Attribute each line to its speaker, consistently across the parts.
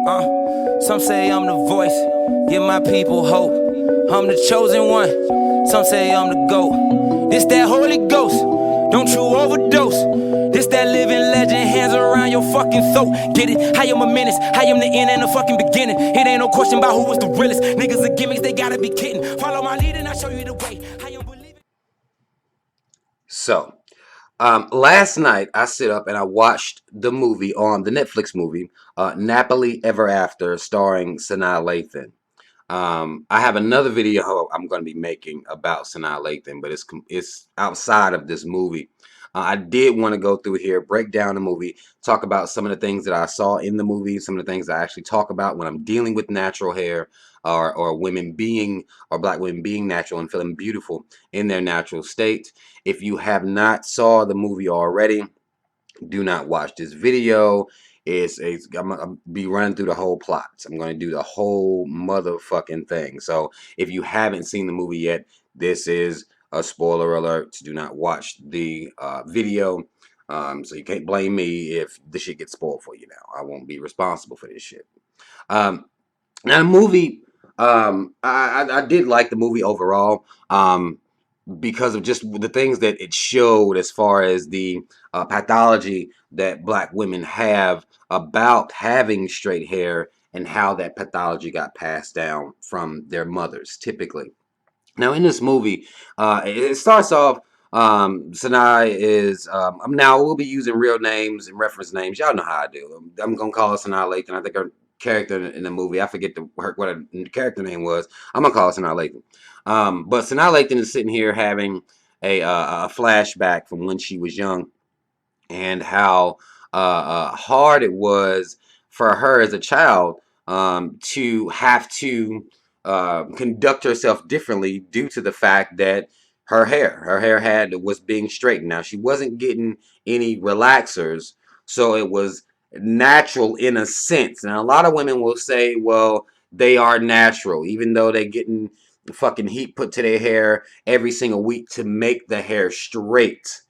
Speaker 1: Some say I'm the voice, give my people hope. I'm the chosen one, some say I'm the GOAT. This that Holy Ghost, don't you overdose. This that living legend, hands around your fucking throat. Get it? I am a menace, I am the end and the fucking beginning. It ain't no question about who was the realest. Niggas are gimmicks, they gotta be kidding. Follow my lead and I'll show you the way. I am believing.
Speaker 2: So, last night I sit up and I watched the movie on the Netflix movie, Nappily Ever After, starring Sanaa Lathan. I have another video I'm going to be making about Sanaa Lathan, but it's outside of this movie. I did want to go through here, break down the movie, talk about some of the things that I saw in the movie, some of the things I actually talk about when I'm dealing with natural hair, or women being, or black women being natural and feeling beautiful in their natural state. If you have not saw the movie already, do not watch this video. I'm gonna be running through the whole plot. I'm gonna do the whole motherfucking thing. So if you haven't seen the movie yet, this is a spoiler alert. Do not watch the video. So you can't blame me if the shit gets spoiled for you now. I won't be responsible for this shit. Um, Now the movie, I did like the movie overall. Because of just the things that it showed as far as the pathology that black women have about having straight hair and how that pathology got passed down from their mothers typically. Now in this movie, it starts off, Sanaa is, now we'll be using real names and reference names. Y'all know how I do. I'm going to call her Sanaa Lathan. I think her character in the movie, I forget what her character name was. I'm going to call her Sanaa Lathan. But Sanaa Lathan is sitting here having a flashback from when she was young, and how hard it was for her as a child, to have to conduct herself differently due to the fact that her hair was being straightened. Now she wasn't getting any relaxers, so it was natural in a sense. And a lot of women will say, well, they are natural, even though they're getting fucking heat put to their hair every single week to make the hair straight.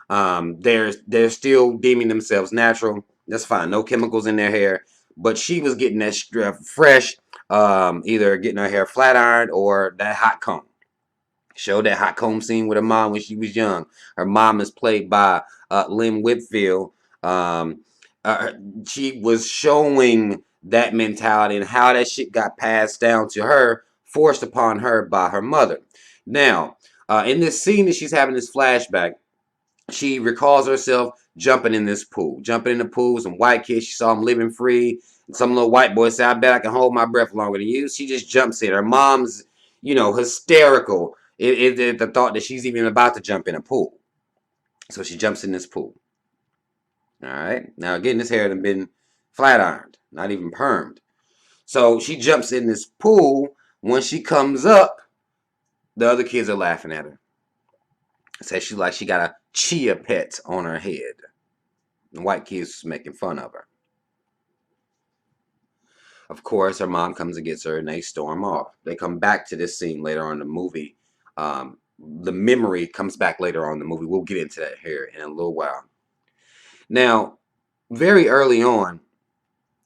Speaker 2: They're still deeming themselves natural. That's fine. No chemicals in their hair. But she was getting that fresh, either getting her hair flat ironed or that hot comb. Showed that hot comb scene with her mom when she was young. Her mom is played by Lynn Whitfield. Um, uh, she was showing that mentality and how that shit got passed down to her, forced upon her by her mother. Now, in this scene that she's having this flashback, she recalls herself jumping in this pool. Jumping in the pool, some white kids, she saw them living free. Some little white boy said, I bet I can hold my breath longer than you. She just jumps in. Her mom's, hysterical at the thought that she's even about to jump in a pool. So she jumps in this pool. All right. Now, again, this hair had been flat ironed, not even permed. So she jumps in this pool. When she comes up, the other kids are laughing at her. Says she got a chia pet on her head. The white kids making fun of her. Of course, her mom comes and gets her, and they storm off. They come back to this scene later on in the movie. The memory comes back later on in the movie. We'll get into that here in a little while. Now, very early on,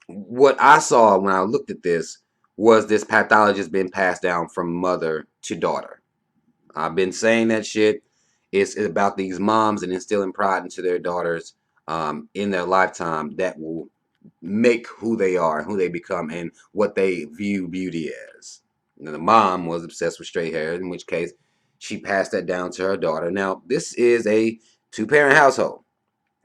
Speaker 2: what I saw when I looked at this was this pathologist being passed down from mother to daughter. I've been saying that shit. It's about these moms and instilling pride into their daughters in their lifetime that will make who they are, who they become, and what they view beauty as. Now, the mom was obsessed with straight hair, in which case she passed that down to her daughter. Now, this is a two-parent household.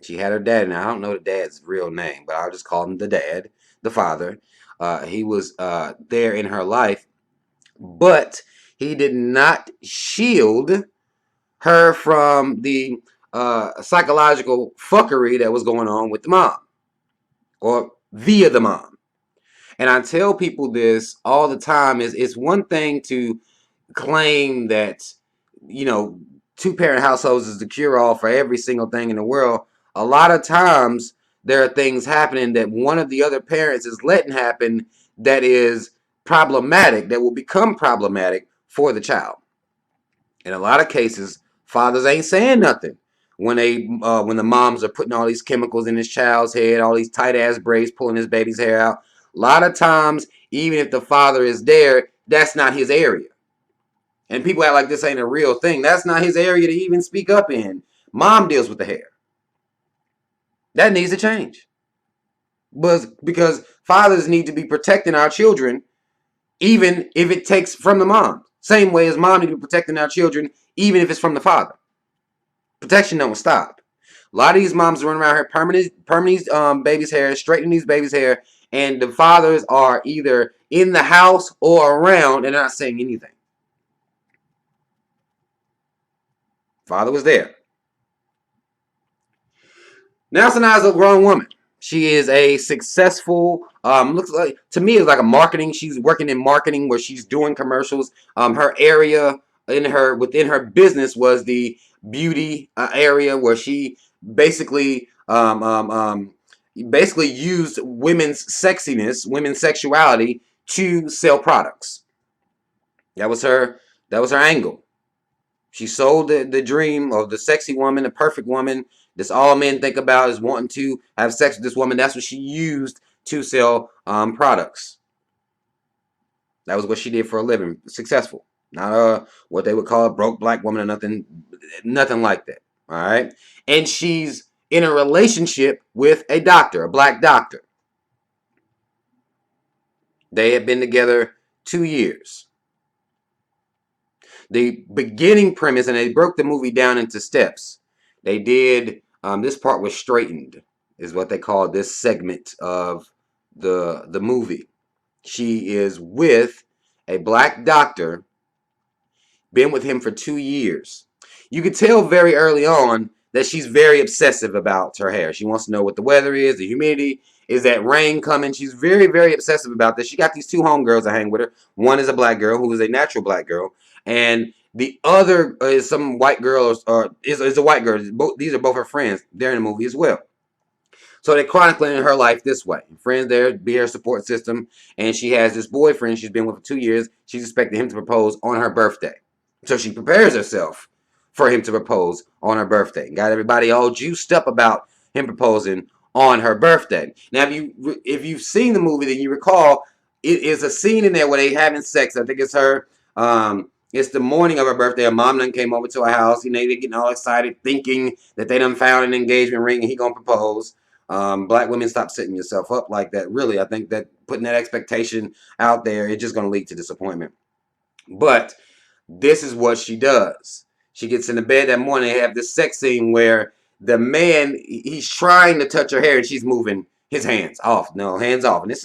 Speaker 2: She had her dad. Now, I don't know the dad's real name, but I'll just call him the dad, the father. He was there in her life, but he did not shield her from the psychological fuckery that was going on with the mom, or via the mom. And I tell people this all the time: is it's one thing to claim that, two-parent households is the cure-all for every single thing in the world. A lot of times there are things happening that one of the other parents is letting happen that is problematic, that will become problematic for the child. In a lot of cases, fathers ain't saying nothing when the moms are putting all these chemicals in his child's head, all these tight ass braids pulling his baby's hair out. A lot of times, even if the father is there, that's not his area. And people act like this ain't a real thing. That's not his area to even speak up in. Mom deals with the hair. That needs to change. But because fathers need to be protecting our children, even if it takes from the mom. Same way as mom need to be protecting our children, even if it's from the father. Protection don't stop. A lot of these moms run around here permanent babies' hair, straightening these babies' hair, and the fathers are either in the house or around and not saying anything. Father was there. Now Sanaa's a grown woman. She is a successful, looks like, to me, it's like a marketing. She's working in marketing where she's doing commercials. Her area within her business was the beauty area where she basically, basically used women's sexiness, women's sexuality to sell products. That was her. That was her angle. She sold the dream of the sexy woman, the perfect woman. That's all men think about is wanting to have sex with this woman. That's what she used to sell products. That was what she did for a living. Successful. Not what they would call a broke black woman or nothing like that. All right. And she's in a relationship with a doctor, a black doctor. They had been together 2 years. The beginning premise, and they broke the movie down into steps. They did, this part was straightened, is what they call this segment of the movie. She is with a black doctor, been with him for 2 years. You could tell very early on that she's very obsessive about her hair. She wants to know what the weather is, the humidity, is that rain coming? She's very, very obsessive about this. She got these 2 homegirls that hang with her. One is a black girl who is a natural black girl, and the other is some white girl, or is a white girl. These are both her friends. They're in the movie as well. So they're chronicling her life this way. Friends there, be her support system, and she has this boyfriend she's been with for 2 years. She's expecting him to propose on her birthday. So she prepares herself for him to propose on her birthday. Got everybody all juiced up about him proposing on her birthday. Now, if you've seen the movie, then you recall it is a scene in there where they having sex. I think it's her. It's the morning of her birthday. Her mom done came over to her house. You know, they're getting all excited, thinking that they done found an engagement ring and he gonna propose. Black women, stop setting yourself up like that. Really, I think that putting that expectation out there is just gonna lead to disappointment. But this is what she does. She gets in the bed that morning. They have this sex scene where the man, he's trying to touch her hair and she's moving his hands off. No, hands off. And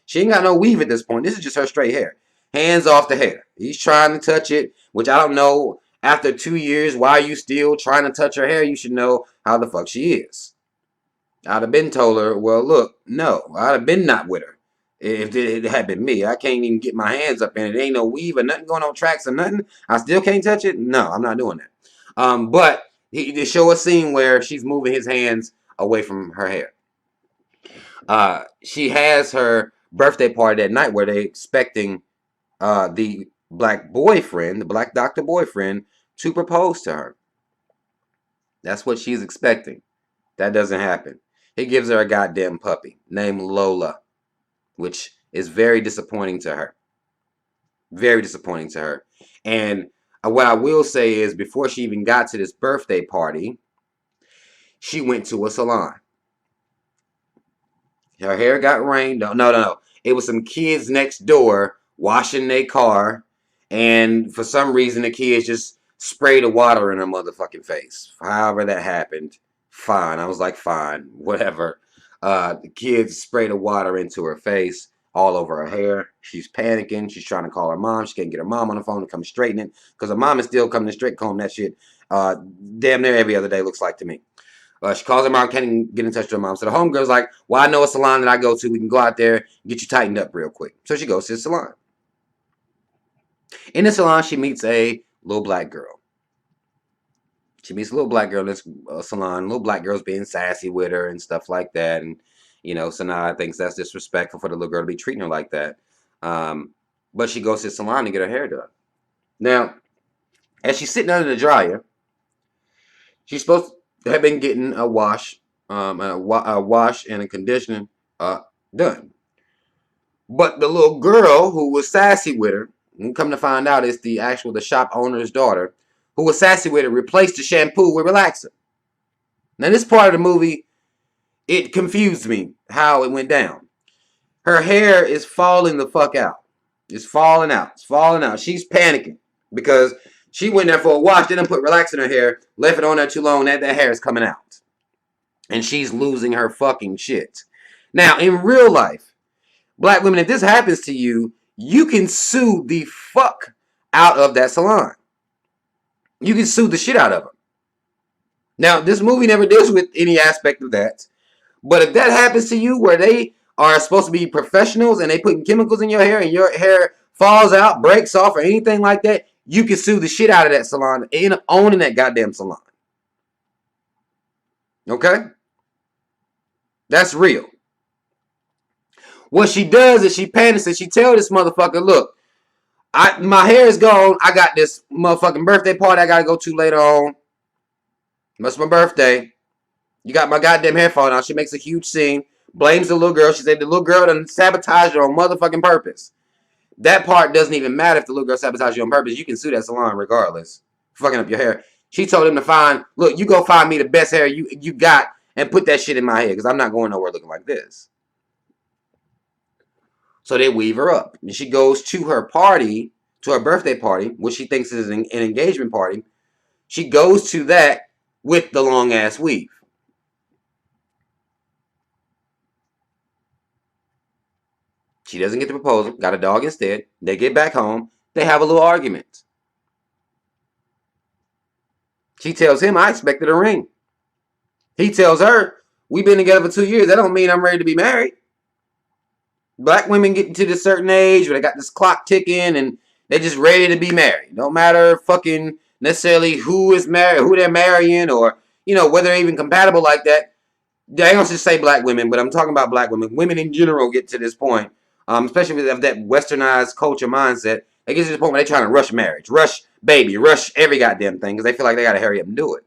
Speaker 2: she ain't got no weave at this point. This is just her straight hair. Hands off the hair. He's trying to touch it, which I don't know. After 2 years, why are you still trying to touch her hair? You should know how the fuck she is. I'd have been told her, well, look, no, I'd have been not with her. If it had been me, I can't even get my hands up in it. There ain't no weave or nothing going on tracks or nothing. I still can't touch it. No, I'm not doing that. But they show a scene where she's moving his hands away from her hair. She has her birthday party that night where they expecting the black boyfriend, the black doctor boyfriend, to propose to her. That's what she's expecting. That doesn't happen. He gives her a goddamn puppy named Lola, which is very disappointing to her. Very disappointing to her. And what I will say is, before she even got to this birthday party, she went to a salon. Her hair got rained. No. It was some kids next door washing their car, and for some reason the kids just sprayed the water in her motherfucking face. However that happened, fine. I was like, fine, whatever. The kids sprayed the water into her face, all over her hair. She's panicking. She's trying to call her mom. She can't get her mom on the phone to come straighten it because her mom is still coming to straight comb that shit damn near every other day, looks like to me. She calls her mom, can't even get in touch with her mom. So the homegirl's like, well, I know a salon that I go to. We can go out there and get you tightened up real quick. So she goes to the salon. In the salon, she meets a little black girl. She meets a little black girl in this salon. Little black girl's being sassy with her and stuff like that. And, Sanaa thinks that's disrespectful for the little girl to be treating her like that. But she goes to the salon to get her hair done. Now, as she's sitting under the dryer, she's supposed to have been getting a wash and a conditioning done. But the little girl who was sassy with her, and come to find out it's the shop owner's daughter, who was sassy with her, replaced the shampoo with relaxer. Now this part of the movie, it confused me how it went down. Her hair is falling the fuck out. It's falling out. It's falling out. She's panicking because she went there for a wash, didn't put relaxer in her hair, left it on there too long, that hair is coming out. And she's losing her fucking shit. Now, in real life, black women, if this happens to you, you can sue the fuck out of that salon. You can sue the shit out of them. Now, this movie never deals with any aspect of that. But if that happens to you where they are supposed to be professionals and they putting chemicals in your hair and your hair falls out, breaks off, or anything like that, you can sue the shit out of that salon and owning that goddamn salon. Okay? That's real. What she does is she panics and she tells this motherfucker, look, my hair is gone. I got this motherfucking birthday party I gotta go to later on. That's my birthday. You got my goddamn hair falling out. She makes a huge scene. Blames the little girl. She said the little girl done sabotaged her on motherfucking purpose. That part doesn't even matter if the little girl sabotaged you on purpose. You can sue that salon regardless. Fucking up your hair. She told him to find, look, you go find me the best hair you got and put that shit in my head because I'm not going nowhere looking like this. So they weave her up. And she goes to her party, to her birthday party, which she thinks is an engagement party. She goes to that with the long ass weave. She doesn't get the proposal, got a dog instead. They get back home. They have a little argument. She tells him, I expected a ring. He tells her, we've been together for 2 years. That don't mean I'm ready to be married. Black women get to this certain age where they got this clock ticking and they're just ready to be married. Don't matter fucking necessarily who is married, who they're marrying, or, you know, whether they're even compatible like that. I don't just say black women, but I'm talking about black women. Women in general get to this point, especially with that westernized culture mindset. They get to this point where they're trying to rush marriage, rush baby, rush every goddamn thing because they feel like they got to hurry up and do it.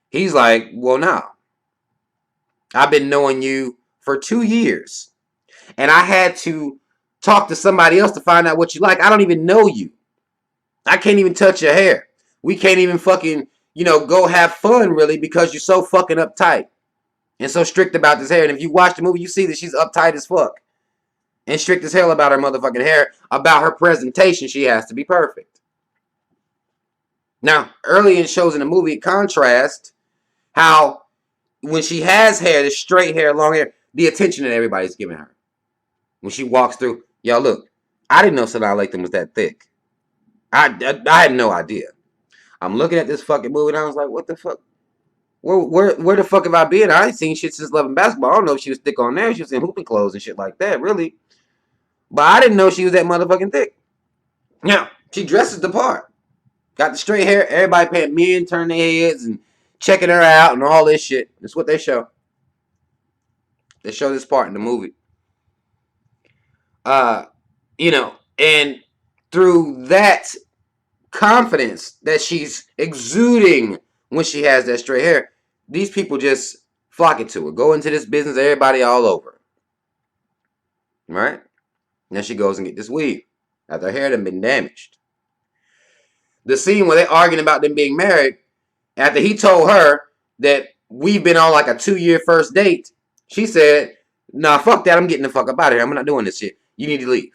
Speaker 2: He's like, well, no. I've been knowing you for 2 years, and I had to talk to somebody else to find out what you like. I don't even know you. I can't even touch your hair. We can't even fucking, go have fun really because you're so fucking uptight and so strict about this hair. And if you watch the movie, you see that she's uptight as fuck and strict as hell about her motherfucking hair, about her presentation. She has to be perfect. Now, early in shows in the movie, it contrasts how when she has hair, the straight hair, long hair, the attention that everybody's giving her. When she walks through, y'all look, I didn't know Sanaa Lathan was that thick. I had no idea. I'm looking at this fucking movie and I was like, what the fuck? Where the fuck have I been? I ain't seen shit since Loving Basketball. I don't know if she was thick on there. She was in hooping clothes and shit like that, really. But I didn't know she was that motherfucking thick. Now, she dresses the part. Got the straight hair. Everybody paying men, turning their heads and checking her out and all this shit. That's what they show. They show this part in the movie. And through that confidence that she's exuding when she has that straight hair, these people just flocking to her. Go into this business, everybody all over. Right? Now she goes and get this weave after her hair done been damaged. The scene where they're arguing about them being married, after he told her that we've been on like a 2-year first date, she said, nah, fuck that. I'm getting the fuck up out of here. I'm not doing this shit. You need to leave.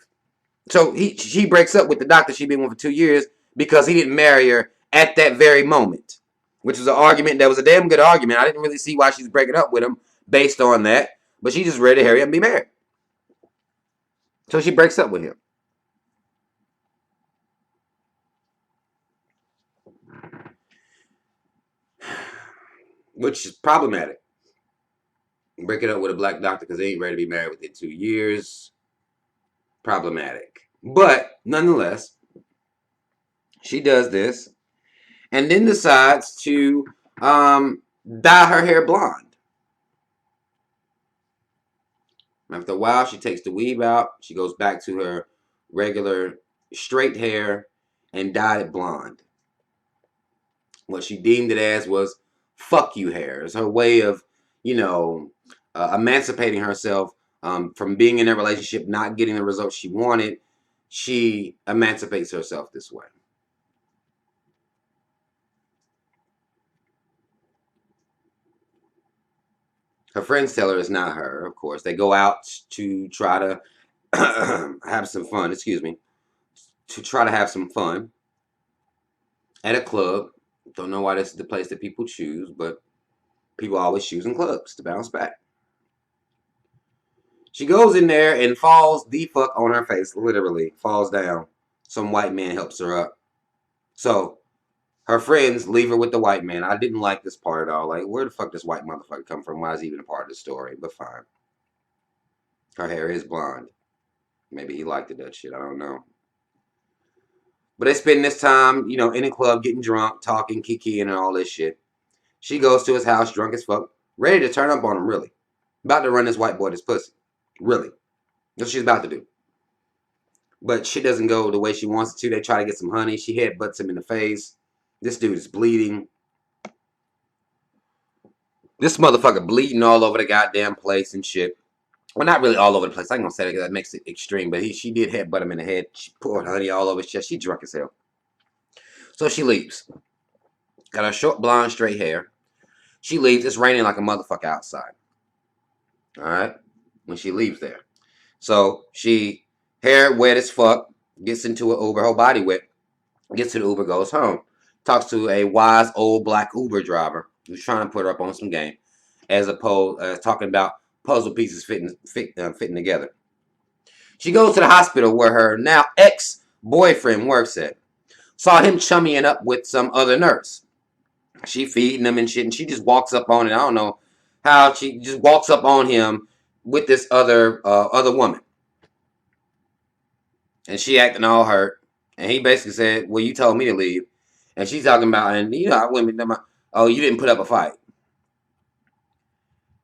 Speaker 2: So she breaks up with the doctor she'd been with for 2 years because he didn't marry her at that very moment, which was an argument that was a damn good argument. I didn't really see why she's breaking up with him based on that, but she just ready to hurry up and be married. So she breaks up with him. Which is problematic. Breaking up with a black doctor because they ain't ready to be married within 2 years. Problematic. But nonetheless, she does this and then decides to dye her hair blonde. After a while, she takes the weave out. She goes back to her regular straight hair and dyed it blonde. What she deemed it as was fuck you hair. It's her way of, emancipating herself From being in a relationship, not getting the results she wanted, she emancipates herself this way. Her friends tell her it's not her, of course. They go out to try to have some fun, excuse me, to try to have some fun at a club. Don't know why this is the place that people choose, but people always choosing clubs to bounce back. She goes in there and falls the fuck on her face, literally falls down. Some white man helps her up. So her friends leave her with the white man. I didn't like this part at all. Like, where the fuck does white motherfucker come from? Why is he even a part of the story? But fine. Her hair is blonde. Maybe he liked it, that shit. I don't know. But they spend this time, in a club getting drunk, talking, kikiing, and all this shit. She goes to his house drunk as fuck, ready to turn up on him, really. About to run this white boy this pussy. Really. That's what she's about to do. But shit doesn't go the way she wants it to. They try to get some honey. She headbutts him in the face. This dude is bleeding. This motherfucker bleeding all over the goddamn place and shit. Well, not really all over the place. I ain't gonna say that because that makes it extreme. But she did headbutt him in the head. She poured honey all over his chest. She drunk as hell. So she leaves. Got her short, blonde, straight hair. She leaves. It's raining like a motherfucker outside. All right? When she leaves there. So she, hair wet as fuck, gets into an Uber, whole body wet, gets to the Uber, goes home. Talks to a wise old black Uber driver who's trying to put her up on some game, as opposed talking about puzzle pieces fitting together. She goes to the hospital where her now ex-boyfriend works at. Saw him chummying up with some other nurse. She feeding him and shit, and she just walks up on it. I don't know how she just walks up on him with this other woman, and she acting all hurt. And he basically said, "Well, you told me to leave," and she's talking about, and women, oh, you didn't put up a fight.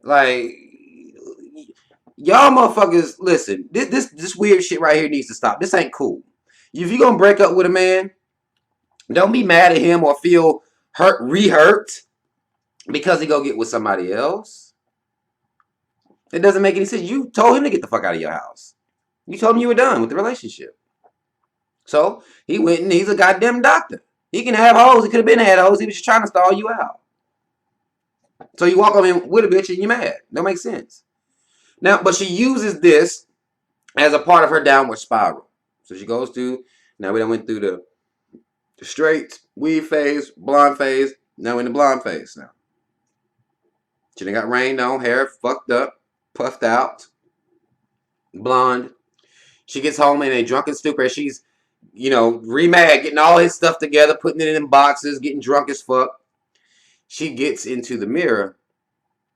Speaker 2: Like, y'all motherfuckers, listen. This weird shit right here needs to stop. This ain't cool. If you gonna break up with a man, don't be mad at him or feel hurt because he go get with somebody else. It doesn't make any sense. You told him to get the fuck out of your house. You told him you were done with the relationship. So he went and he's a goddamn doctor. He can have hoes. He could have been had hoes. He was just trying to stall you out. So you walk on him with a bitch and you're mad. Don't make sense. Now, but she uses this as a part of her downward spiral. So she goes through, now we done went through the straight, weave phase, blonde phase. Now we're in the blonde phase now. She done got rained on, hair fucked up, puffed out, blonde. She gets home in a drunken stupor. She's, re-mad, getting all his stuff together, putting it in boxes, getting drunk as fuck. She gets into the mirror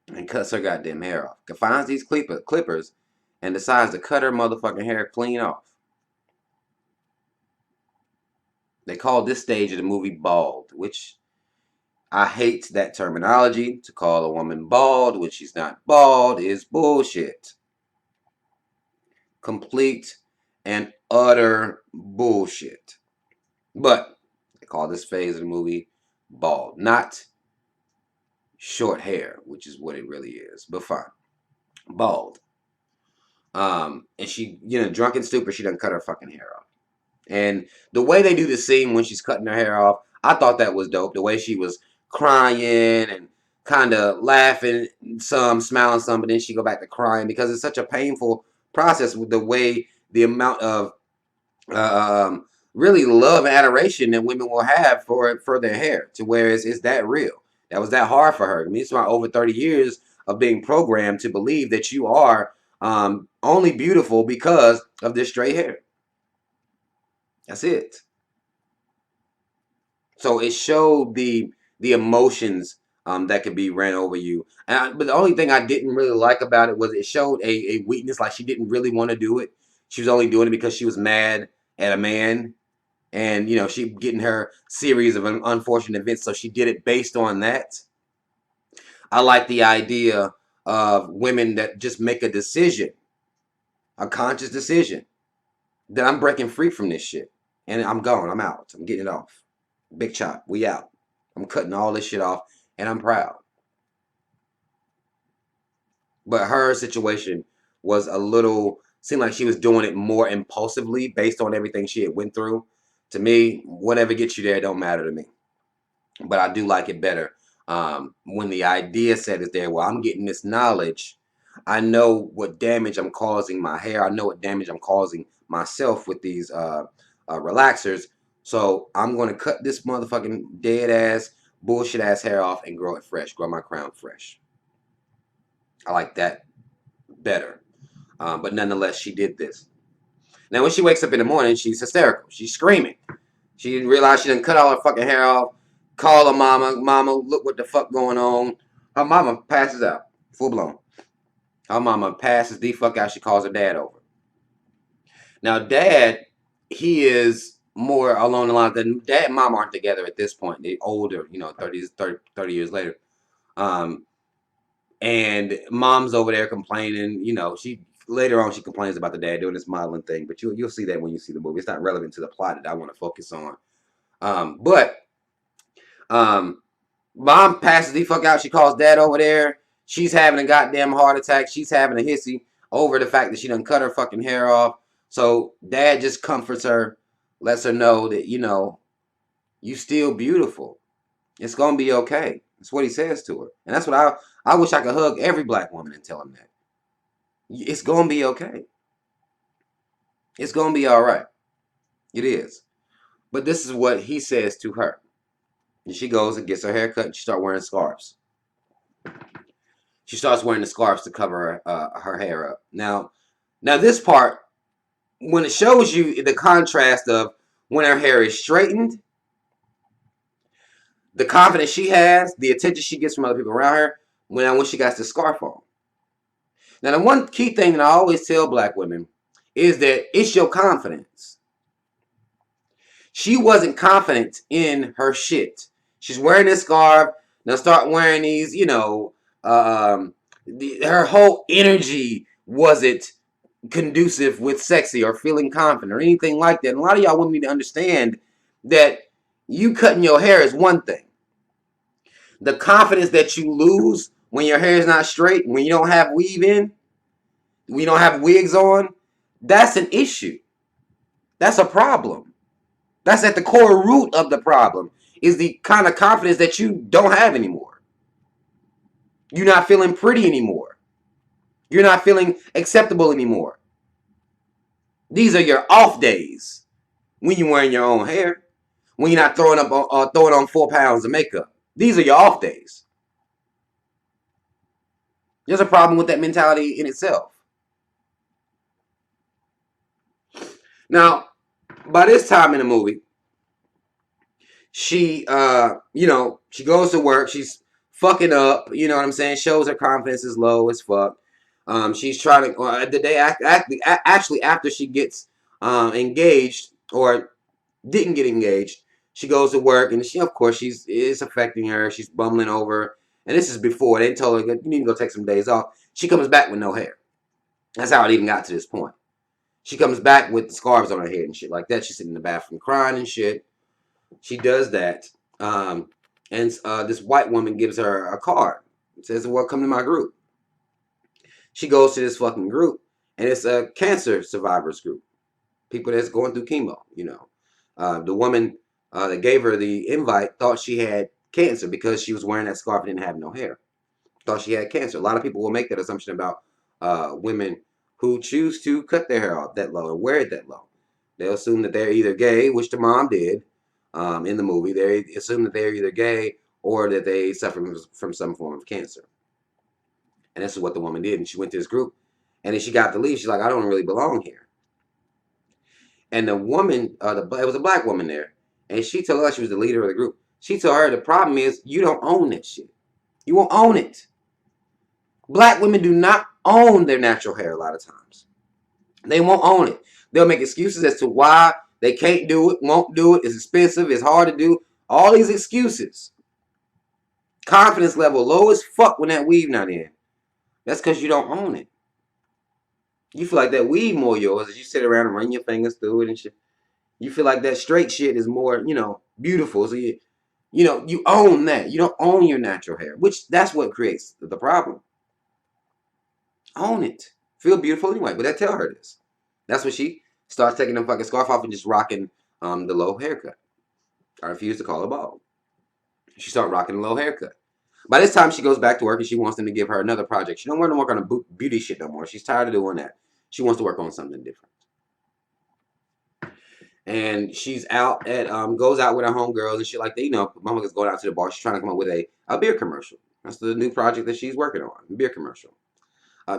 Speaker 2: and cuts her goddamn hair off. Finds these clippers and decides to cut her motherfucking hair clean off. They call this stage of the movie bald, which I hate that terminology. To call a woman bald when she's not bald is bullshit. Complete and utter bullshit. But they call this phase of the movie bald, not short hair, which is what it really is. But fine, bald. And she, drunk and stupid, she done cut her fucking hair off. And the way they do the scene when she's cutting her hair off, I thought that was dope. The way she was crying and kind of laughing some, smiling some, but then she go back to crying because it's such a painful process with the way the amount of really love and adoration that women will have for their hair, to where it's that real. That was that hard for her. I mean, it's about over 30 years of being programmed to believe that you are only beautiful because of this straight hair. That's it. So it showed the emotions that could be ran over you. But the only thing I didn't really like about it was it showed a weakness, like she didn't really want to do it. She was only doing it because she was mad at a man. And, she getting her series of unfortunate events. So she did it based on that. I like the idea of women that just make a decision, a conscious decision, that I'm breaking free from this shit. And I'm gone. I'm out. I'm getting it off. Big chop. We out. I'm cutting all this shit off. And I'm proud. But her situation was a little, seemed like she was doing it more impulsively based on everything she had went through. To me, whatever gets you there don't matter to me. But I do like it better when the idea set is there. Well, I'm getting this knowledge. I know what damage I'm causing my hair. I know what damage I'm causing myself with these relaxers. So I'm going to cut this motherfucking dead ass, bullshit ass hair off and grow it fresh. Grow my crown fresh. I like that better. But nonetheless, she did this. Now, when she wakes up in the morning, she's hysterical. She's screaming. She didn't realize she didn't cut all her fucking hair off. Call her mama. Mama, look what the fuck going on. Her mama passes out. Full blown. Her mama passes the fuck out. She calls her dad over. Now, dad, he is more along the lines that dad and mom aren't together at this point. They're older, 30 years later. And mom's over there complaining. She later on she complains about the dad doing this modeling thing. But you'll see that when you see the movie. It's not relevant to the plot that I want to focus on. But mom passes the fuck out. She calls dad over there. She's having a goddamn heart attack. She's having a hissy over the fact that she done cut her fucking hair off. So dad just comforts her, lets her know that, you still beautiful. It's gonna be okay. That's what he says to her. And that's what I wish I could hug every black woman and tell them that. It's gonna be okay. It's gonna be all right. It is. But this is what he says to her. And she goes and gets her hair cut and she starts wearing scarves. She starts wearing the scarves to cover her hair up. Now this part, when it shows you the contrast of when her hair is straightened, the confidence she has, the attention she gets from other people around her, when she got the scarf on. Now, the one key thing that I always tell black women is that it's your confidence. She wasn't confident in her shit. She's wearing this scarf. Now start wearing these, her whole energy wasn't conducive with sexy or feeling confident or anything like that. And a lot of y'all women need to understand that you cutting your hair is one thing. The confidence that you lose when your hair is not straight, when you don't have weave in, when you don't have wigs on, that's an issue. That's a problem. That's at the core root of the problem, is the kind of confidence that you don't have anymore. You're not feeling pretty anymore. You're not feeling acceptable anymore. These are your off days when you're wearing your own hair, when you're not throwing on 4 pounds of makeup. These are your off days. There's a problem with that mentality in itself. Now, by this time in the movie, she goes to work. She's fucking up. You know what I'm saying? Shows her confidence is low as fuck. She's trying to the day actually after she gets engaged or didn't get engaged, she goes to work and she, of course, it's affecting her. She's bumbling over, and this is before they told her you need to go take some days off. She comes back with no hair. That's how it even got to this point. She comes back with the scarves on her head and shit like that. She's sitting in the bathroom crying and shit. She does that. And this white woman gives her a card. It says, well, come to my group. She goes to this fucking group. And it's a cancer survivors group. People that's going through chemo, The woman that gave her the invite thought she had cancer because she was wearing that scarf and didn't have no hair. Thought she had cancer. A lot of people will make that assumption about women who choose to cut their hair off that low or wear it that low. They'll assume that they're either gay, which the mom did in the movie. They assume that they're either gay or that they suffer from some form of cancer. And this is what the woman did. And she went to this group. And then she got to leave. She's like, I don't really belong here. And the woman, it was a black woman there. And she told her, she was the leader of the group. She told her, the problem is you don't own that shit. You won't own it. Black women do not own their natural hair a lot of times. They won't own it. They'll make excuses as to why they can't do it, won't do it, it's expensive, it's hard to do. All these excuses. Confidence level low as fuck when that weave not in. That's because you don't own it. You feel like that weave more yours as you sit around and run your fingers through it and shit. You feel like that straight shit is more, beautiful. So you own that. You don't own your natural hair, which that's what creates the problem. Own it. Feel beautiful anyway, but that tell her this. That's when she starts taking the fucking scarf off and just rocking the low haircut. I refuse to call her bald. She started rocking a low haircut. By this time, she goes back to work and she wants them to give her another project. She don't want to work on a beauty shit no more. She's tired of doing that. She wants to work on something different. And she's out at goes out with her homegirls and shit like that. You know, motherfuckers going out to the bar. She's trying to come up with a beer commercial. That's the new project that she's working on, beer commercial.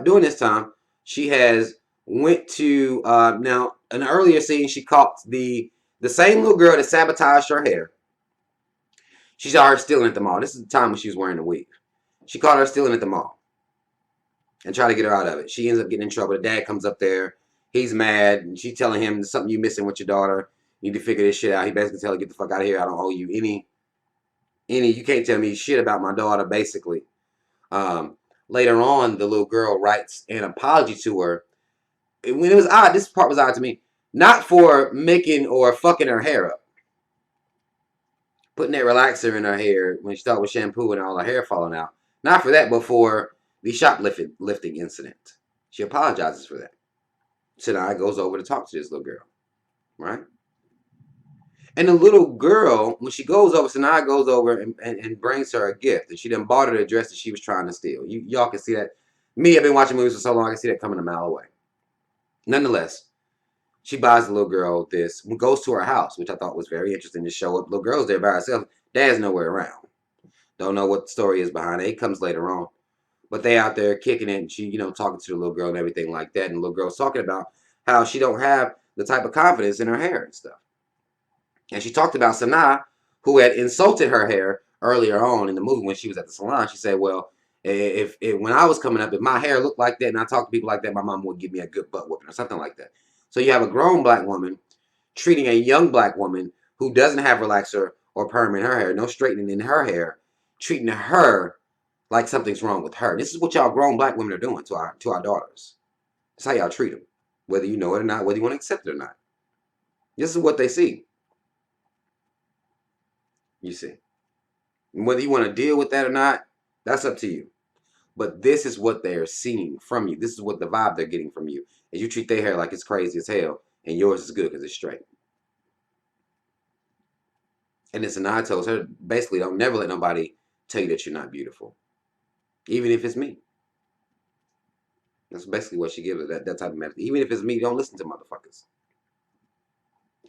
Speaker 2: During this time, she has went to now in an earlier scene. She caught the same little girl that sabotaged her hair. She saw her stealing at the mall. This is the time when she was wearing the wig. She caught her stealing at the mall and tried to get her out of it. She ends up getting in trouble. The dad comes up there. He's mad. And she's telling him there's something you missing with your daughter. You need to figure this shit out. He basically tells her, get the fuck out of here. I don't owe you any. You can't tell me shit about my daughter, basically. Later on, the little girl writes an apology to her. When it was odd, this part was odd to me. Not for making or fucking her hair up. Putting that relaxer in her hair when she started with shampoo and all her hair falling out. Not for that, but for the shoplifting incident. She apologizes for that. Sanaa goes over to talk to this little girl. Right? And the little girl, when she goes over, Sanaa goes over and brings her a gift. And she done bought her the dress that she was trying to steal. Y'all can see that. Me, I've been watching movies for so long, I can see that coming a mile away. Nonetheless, she buys the little girl this, goes to her house, which I thought was very interesting to show up. Little girl's there by herself. Dad's nowhere around. Don't know what the story is behind it. It comes later on. But they out there kicking it, and she, talking to the little girl and everything like that. And the little girl's talking about how she don't have the type of confidence in her hair and stuff. And she talked about Sanaa, who had insulted her hair earlier on in the movie when she was at the salon. She said, well, if when I was coming up, if my hair looked like that and I talked to people like that, my mom would give me a good butt whooping or something like that. So you have a grown black woman treating a young black woman who doesn't have relaxer or perm in her hair, no straightening in her hair, treating her like something's wrong with her. This is what y'all grown black women are doing to our daughters. That's how y'all treat them, whether you know it or not, whether you want to accept it or not. This is what they see. You see. And whether you want to deal with that or not, that's up to you. But this is what they're seeing from you. This is what the vibe they're getting from you. And you treat their hair like it's crazy as hell, and yours is good because it's straight. And then Sanaa tells her, basically, don't never let nobody tell you that you're not beautiful. Even if it's me. That's basically what she gives her, that type of message. Even if it's me, don't listen to motherfuckers.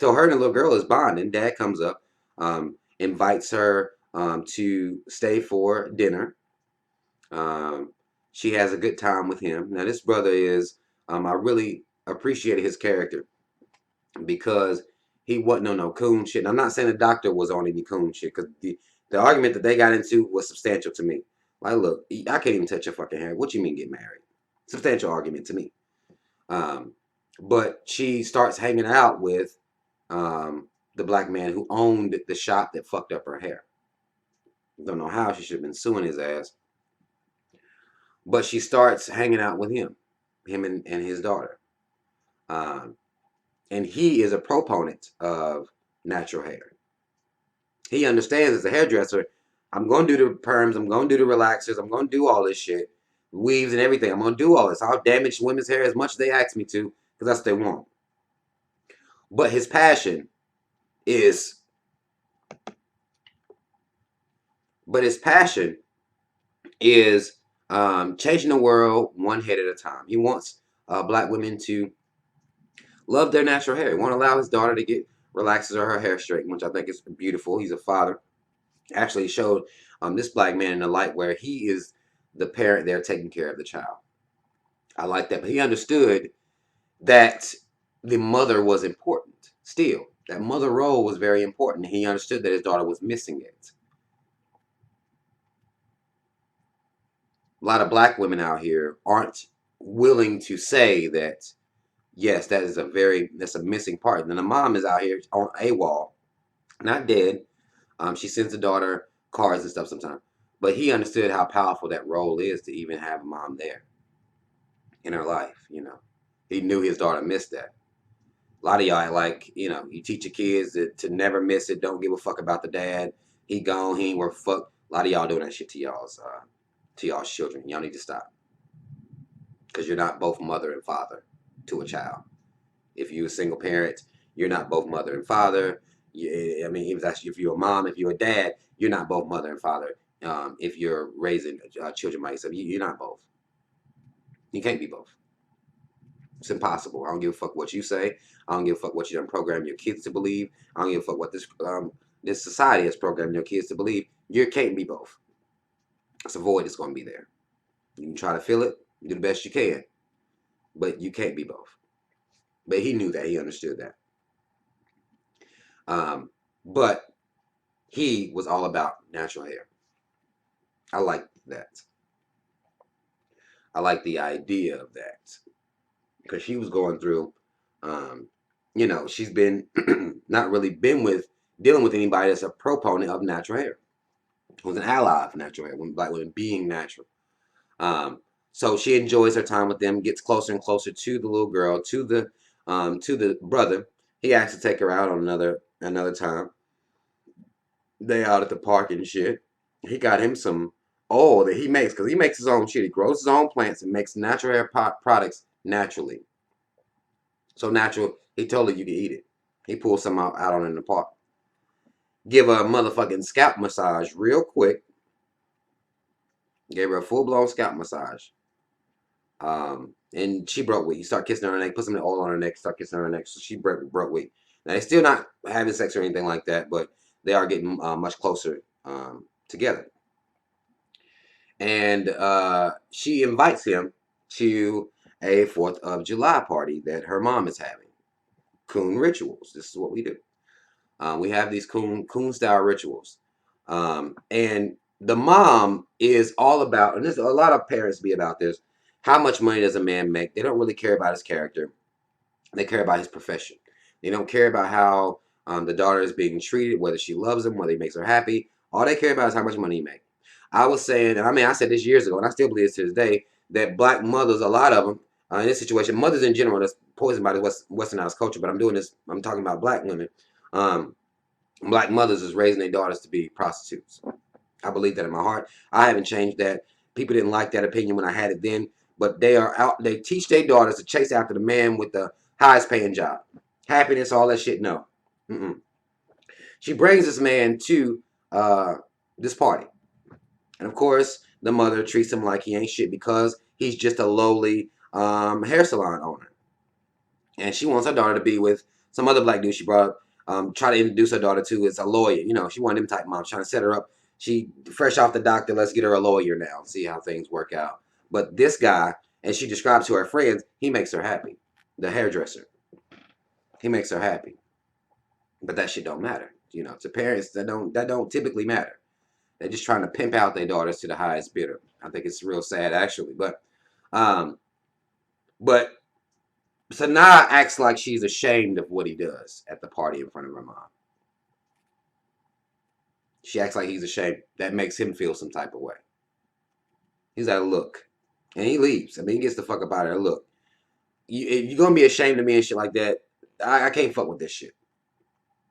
Speaker 2: So her and the little girl is bonding. Dad comes up, invites her to stay for dinner. She has a good time with him. Now, this brother is, I really appreciated his character because he wasn't on no coon shit. And I'm not saying the doctor was on any coon shit because the argument that they got into was substantial to me. Like, look, I can't even touch your fucking hair. What you mean get married? Substantial argument to me. But she starts hanging out with the black man who owned the shop that fucked up her hair. Don't know how. She should have been suing his ass. But she starts hanging out with him and his daughter. And he is a proponent of natural hair. He understands as a hairdresser, I'm going to do the perms, I'm going to do the relaxers, I'm going to do all this shit, weaves and everything. I'm going to do all this. I'll damage women's hair as much as they ask me to because that's what they want. But his passion is changing the world one head at a time. He wants black women to love their natural hair. He won't allow his daughter to get relaxers or her hair straightened, which I think is beautiful. He's a father. Actually showed this black man in the light where he is the parent there taking care of the child. I like that. But he understood that the mother was important still. That mother role was very important. He understood that his daughter was missing it. A lot of black women out here aren't willing to say that, yes, that's a missing part. And then the mom is out here on AWOL, not dead. She sends the daughter cards and stuff sometimes. But he understood how powerful that role is to even have a mom there in her life, He knew his daughter missed that. A lot of y'all you teach your kids to never miss it. Don't give a fuck about the dad. He gone. He ain't worth fuck. A lot of y'all doing that shit to y'all's children. Y'all need to stop. because you're not both mother and father to a child. If you're a single parent, you're not both mother and father. I mean, if you're a mom, if you're a dad, you're not both mother and father. If you're raising children by yourself, you're not both. You can't be both. It's impossible. I don't give a fuck what you say. I don't give a fuck what you done program your kids to believe. I don't give a fuck what this society has programmed your kids to believe. You can't be both. It's a void that's going to be there. You can try to fill it, do the best you can, but you can't be both. But he knew that. He understood that. But he was all about natural hair. I like that. I like the idea of that because she was going through, she's been not really been dealing with anybody that's a proponent of natural hair, who's an ally of natural hair, when black women being natural. Um, so she enjoys her time with them, gets closer and closer to the little girl, to the brother. He asked to take her out on another time. They out at the park and shit. He got him some oil that he makes because he makes his own shit. He grows his own plants and makes natural hair products naturally. So natural, he told her you can eat it. He pulled some out on in the park. Give her a motherfucking scalp massage real quick. Gave her a full blown scalp massage. And she broke weak. He started kissing her neck, put some oil on her neck, start kissing her neck. So she broke weak. Now they're still not having sex or anything like that, but they are getting much closer together. And she invites him to a 4th of July party that her mom is having. Coon rituals. This is what we do. We have these coon style rituals. And the mom is all about, and there's a lot of parents be about this, how much money does a man make? They don't really care about his character. They care about his profession. They don't care about how the daughter is being treated, whether she loves him, whether he makes her happy. All they care about is how much money he makes. I was saying, and I mean, I said this years ago, and I still believe this to this day, that black mothers, a lot of them, in this situation, mothers in general, that's poisoned by the westernized culture, but I'm talking about black women. Black mothers is raising their daughters to be prostitutes. I believe that in my heart. I haven't changed that. People didn't like that opinion when I had it then, but they are out. They teach their daughters to chase after the man with the highest paying job, happiness, all that shit. No, she brings this man to this party, and of course, the mother treats him like he ain't shit because he's just a lowly hair salon owner, and she wants her daughter to be with some other black dude she brought. Try to introduce her daughter to as a lawyer. You know, she wanted them type moms trying to set her up. She fresh off the doctor. Let's get her a lawyer now and see how things work out. But this guy, as she describes to her friends, he makes her happy. The hairdresser, he makes her happy. But that shit don't matter. You know, to parents that don't typically matter. They're just trying to pimp out their daughters to the highest bidder. I think it's real sad actually. Um, but Sanaa acts like she's ashamed of what he does at the party in front of her mom. She acts like he's ashamed. That makes him feel some type of way. He's like, look. And he leaves. I mean, he gets the fuck up out of there. Look, if you're going to be ashamed of me and shit like that, I can't fuck with this shit.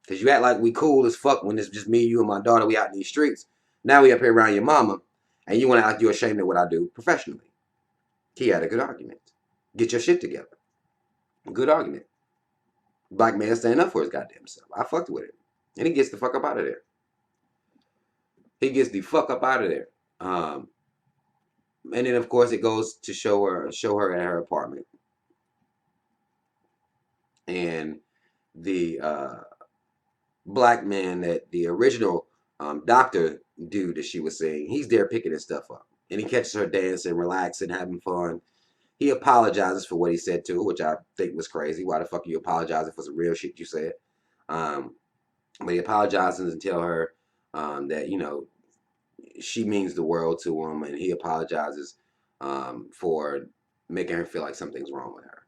Speaker 2: Because you act like we cool as fuck when it's just me, you, and my daughter. We out in these streets. Now we up here around your mama. And you want to act like you're ashamed of what I do professionally. He had a good argument. Get your shit together. Good argument. Black man standing up for his goddamn self. I fucked with it. And he gets the fuck up out of there. He gets the fuck up out of there. And then of course it goes to show her at her apartment. And the black man that the original doctor dude that she was seeing, he's there picking his stuff up. And he catches her dancing, relaxing, having fun. He apologizes for what he said to her, which I think was crazy. Why the fuck are you apologizing for some real shit you said? But he apologizes and tell her that, you know, she means the world to him, and he apologizes for making her feel like something's wrong with her.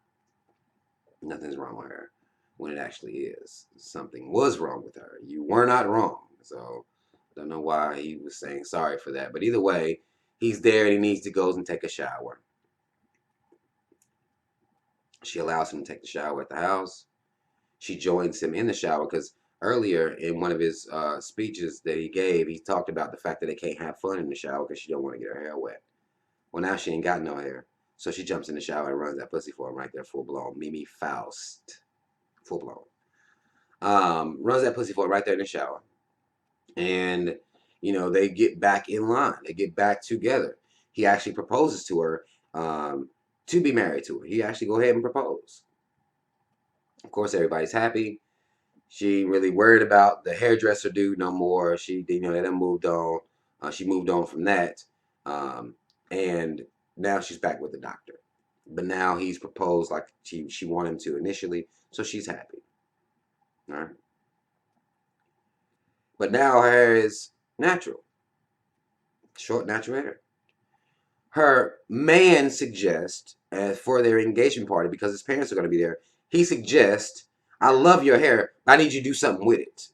Speaker 2: Nothing's wrong with her when it actually is. Something was wrong with her. You were not wrong. So I don't know why he was saying sorry for that. But either way, he's there and he needs to go and take a shower. She allows him to take the shower at the house. She joins him in the shower because earlier in one of his speeches that he gave, he talked about the fact that they can't have fun in the shower because she don't want to get her hair wet. Well, now she ain't got no hair. So she jumps in the shower and runs that pussy for him right there, full blown. Mimi Faust. Full blown. Runs that pussy for him right there in the shower. And, they get back in line. They get back together. He actually proposes to her to be married to her. He actually go ahead and propose. Of course, everybody's happy. She ain't really worried about the hairdresser dude no more. She, they done moved on. She moved on from that. And now she's back with the doctor. But now he's proposed like she wanted him to initially. So she's happy. All right. But now her hair is natural. Short, natural hair. Her man suggests, for their engagement party, because his parents are going to be there, he suggests, I love your hair, but I need you to do something with it.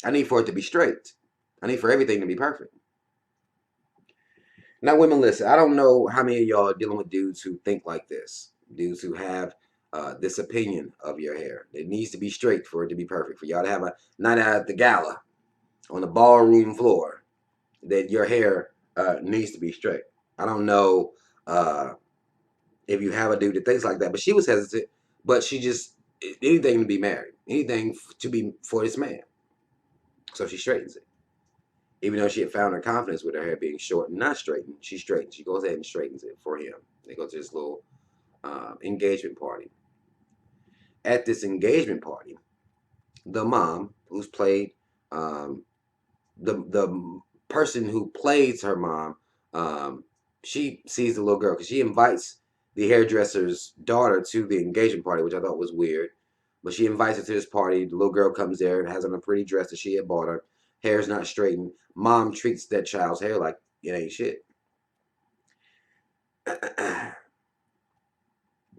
Speaker 2: I need for it to be straight. I need for everything to be perfect. Now, women, listen, I don't know how many of y'all are dealing with dudes who think like this. Dudes who have this opinion of your hair. It needs to be straight for it to be perfect. For y'all to have a night out at the gala on the ballroom floor, that your hair needs to be straight. I don't know if you have a dude that thinks like that, but she was hesitant. But she just, anything to be married, anything to be for this man. So she straightens it. Even though she had found her confidence with her hair being short and not straightened, she straightens. She goes ahead and straightens it for him. They go to this little engagement party. At this engagement party, the mom, who's played the person who plays her mom, she sees the little girl because she invites the hairdresser's daughter to the engagement party, which I thought was weird. But she invites her to this party. The little girl comes there and has on a pretty dress that she had bought her. Hair's not straightened. Mom treats that child's hair like it ain't shit.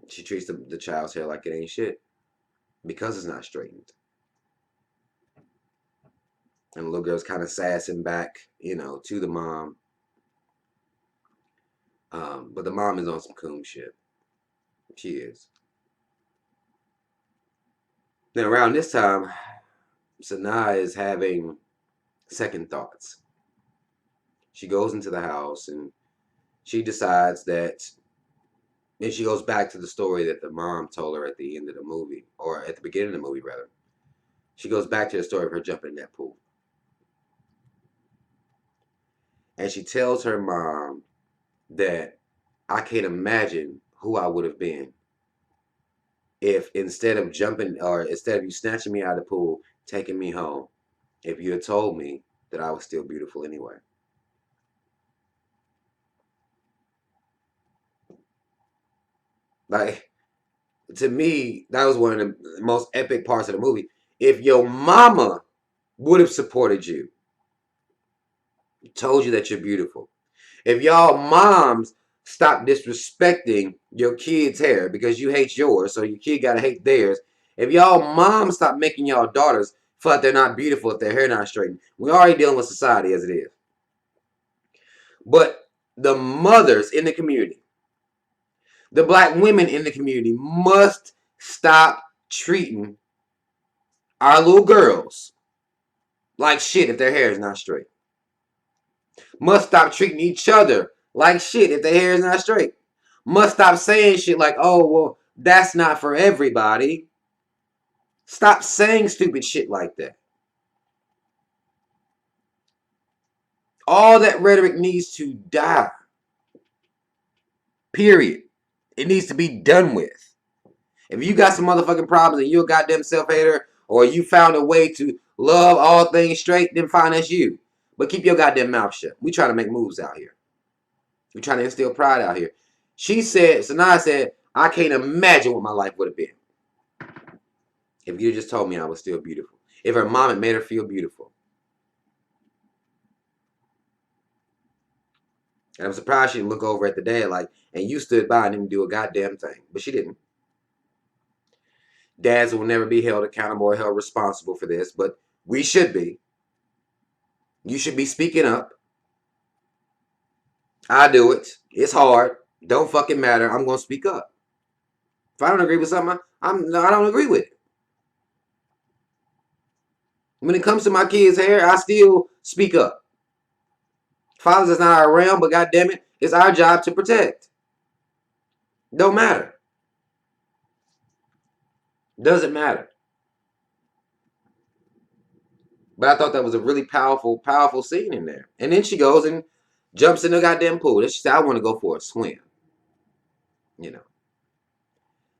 Speaker 2: She treats the child's hair like it ain't shit because it's not straightened. And the little girl's kind of sassing back, to the mom. But the mom is on some coon shit. She is. Then around this time, Sanaa is having second thoughts. She goes into the house and she decides that, and she goes back to the story that the mom told her at the end of the movie, or at the beginning of the movie, rather. She goes back to the story of her jumping in that pool. And she tells her mom that I can't imagine who I would have been if instead of you snatching me out of the pool, taking me home, if you had told me that I was still beautiful anyway. Like, to me, that was one of the most epic parts of the movie. If your mama would have supported you, told you that you're beautiful, if y'all moms stop disrespecting your kid's hair because you hate yours, so your kid gotta hate theirs. If y'all moms stop making y'all daughters feel like they're not beautiful if their hair not straightened, we're already dealing with society as it is. But the mothers in the community, the black women in the community must stop treating our little girls like shit if their hair is not straight. Must stop treating each other like shit if their hair is not straight. Must stop saying shit like, oh, well, that's not for everybody. Stop saying stupid shit like that. All that rhetoric needs to die. Period. It needs to be done with. If you got some motherfucking problems and you're a goddamn self-hater, or you found a way to love all things straight, then fine, that's you. But keep your goddamn mouth shut. We trying to make moves out here. We trying to instill pride out here. Sanaa said, I can't imagine what my life would have been if you just told me I was still beautiful. If her mom had made her feel beautiful. And I'm surprised she didn't look over at the dad like, and you stood by and didn't do a goddamn thing. But she didn't. Dads will never be held accountable or held responsible for this, but we should be. You should be speaking up. I do it. It's hard. Don't fucking matter. I'm going to speak up. If I don't agree with something, I don't agree with it. When it comes to my kids' hair, I still speak up. Fathers is not around, but goddamn it, it's our job to protect. Don't matter. Doesn't matter. But I thought that was a really powerful, powerful scene in there. And then she goes and jumps in the goddamn pool. And she said, I want to go for a swim. You know.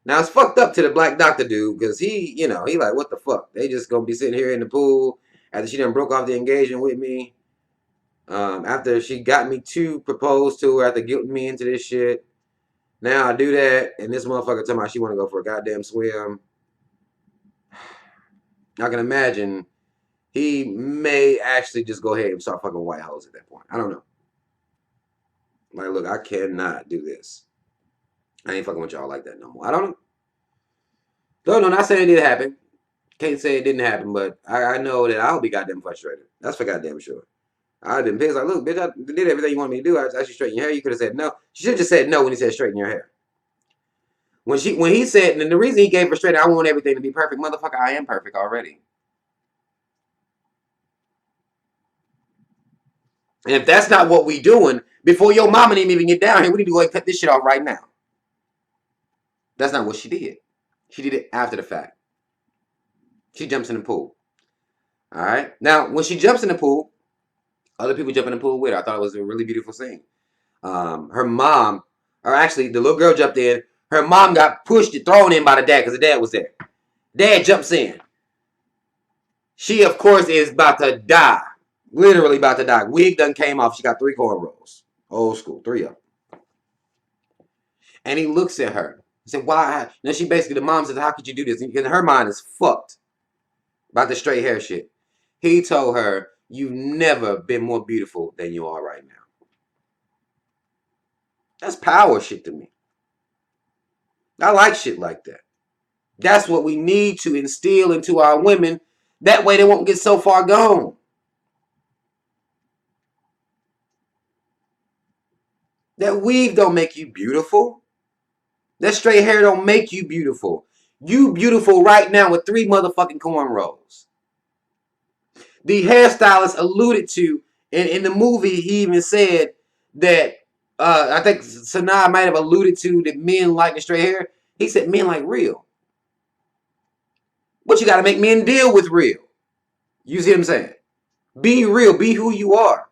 Speaker 2: Now it's fucked up to the black doctor dude because he like, what the fuck? They just gonna be sitting here in the pool after she done broke off the engagement with me. After she got me to propose to her after guilting me into this shit. Now I do that, and this motherfucker talking about she want to go for a goddamn swim. I can imagine he may actually just go ahead and start fucking white hoes at that point. I don't know. Like, look, I cannot do this. I ain't fucking with y'all like that no more. I don't know. No, not saying it did happen. Can't say it didn't happen, but I know that I'll be goddamn frustrated. That's for goddamn sure. I'd been pissed. Like, look, bitch, I did everything you wanted me to do. I actually straighten your hair. You could have said no. She should have just said no when he said straighten your hair. When he said, and the reason he gave her straight, I want everything to be perfect. Motherfucker, I am perfect already. And if that's not what we doing, before your mama didn't even get down here, we need to go and cut this shit off right now. That's not what she did. She did it after the fact. She jumps in the pool. All right. Now, when she jumps in the pool, other people jump in the pool with her. I thought it was a really beautiful scene. Her mom, or actually, the little girl jumped in. Her mom got pushed and thrown in by the dad because the dad was there. Dad jumps in. She, of course, is about to die. Literally about to die. Wig done came off. She got 3 cornrows. Old school, 3 of them. And he looks at her. He said, why? And she basically, the mom says, how could you do this? And her mind is fucked about the straight hair shit. He told her, you've never been more beautiful than you are right now. That's power shit to me. I like shit like that. That's what we need to instill into our women. That way they won't get so far gone. That weave don't make you beautiful. That straight hair don't make you beautiful. You beautiful right now with 3 motherfucking cornrows. The hairstylist alluded to in the movie, he even said that I think Sanaa might have alluded to that men like the straight hair. He said men like real. But you got to make men deal with real. You see what I'm saying? Be real. Be who you are.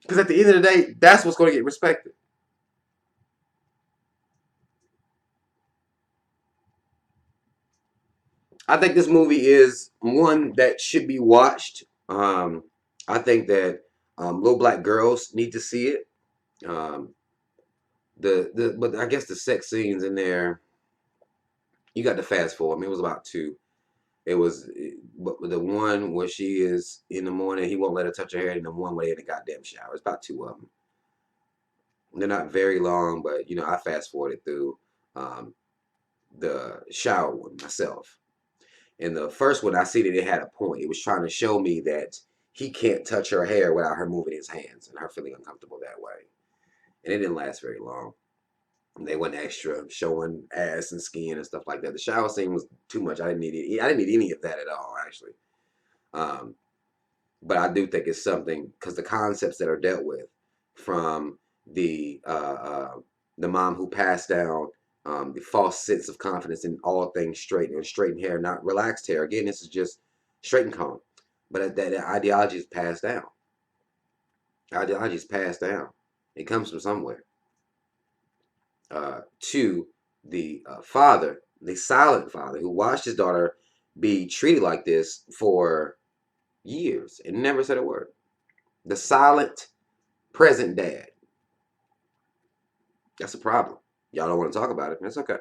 Speaker 2: Because at the end of the day, that's what's going to get respected. I think this movie is one that should be watched. I think that little black girls need to see it. Um, but I guess the sex scenes in there, you got to fast forward. I mean, it was about 2. It was the one where she is in the morning, he won't let her touch her hair, and the one where they in the goddamn shower. It's about 2 of them. They're not very long, but I fast forwarded through the shower one myself. And the first one, I see that it had a point. It was trying to show me that he can't touch her hair without her moving his hands and her feeling uncomfortable that way. And it didn't last very long. And they went extra, showing ass and skin and stuff like that. The shower scene was too much. I didn't need any of that at all, actually. Um, but I do think it's something because the concepts that are dealt with from the mom who passed down the false sense of confidence in all things straight and straightened hair, not relaxed hair. Again, this is just straight and calm. But that ideology is passed down. Ideology is passed down. It comes from somewhere. To the father, the silent father, who watched his daughter be treated like this for years and never said a word. The silent, present dad. That's a problem. Y'all don't want to talk about it. That's okay.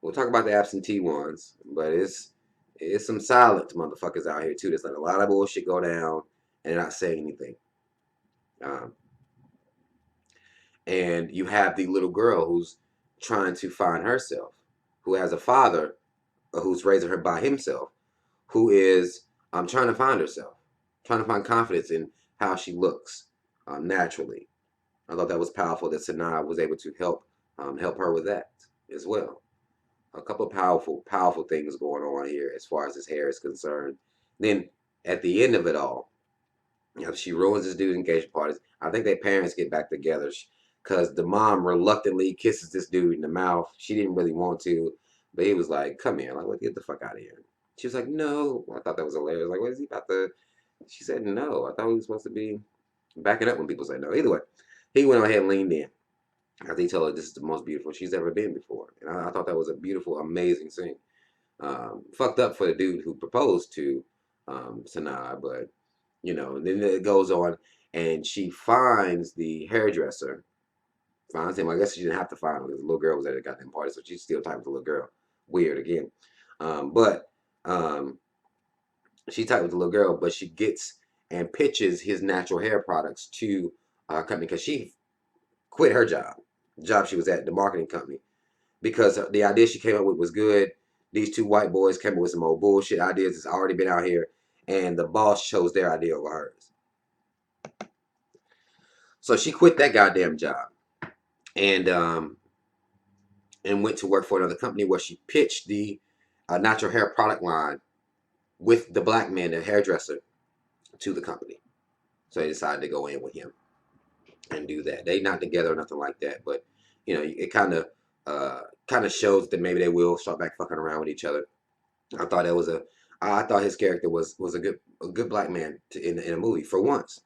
Speaker 2: We'll talk about the absentee ones, but it's some silent motherfuckers out here too. That's let a lot of bullshit go down and they're not saying anything. Um, and you have the little girl who's trying to find herself, who has a father who's raising her by himself, who is trying to find herself, trying to find confidence in how she looks naturally. I thought that was powerful that Sanaa was able to help her with that as well. A couple of powerful things going on here as far as his hair is concerned. Then at the end of it all, she ruins this dude's engagement parties. I think their parents get back together. because the mom reluctantly kisses this dude in the mouth. She didn't really want to, but he was like, "Come here, like, get the fuck out of here." She was like, "No." I thought that was hilarious. Like, what is he about to? She said, "No." I thought he was supposed to be backing up when people say no. Either way, he went ahead and leaned in. After he told her this is the most beautiful she's ever been before, and I thought that was a beautiful, amazing scene. Fucked up for the dude who proposed to Sanaa, but then it goes on, and she finds the hairdresser. Finds him. I guess she didn't have to find him because the little girl was at the goddamn party, so she's still talking to the little girl. Weird again. But she talked with the little girl, but she gets and pitches his natural hair products to our company because she quit her job, the job she was at, the marketing company, because the idea she came up with was good. These two white boys came up with some old bullshit ideas that's already been out here, and the boss chose their idea over hers. So she quit that goddamn job and went to work for another company where she pitched the natural hair product line with the black man, the hairdresser, to the company. So they decided to go in with him and do that. They not together or nothing like that, but it kind of shows that maybe they will start back fucking around with each other. I thought that was I thought his character was a good black man in a movie for once.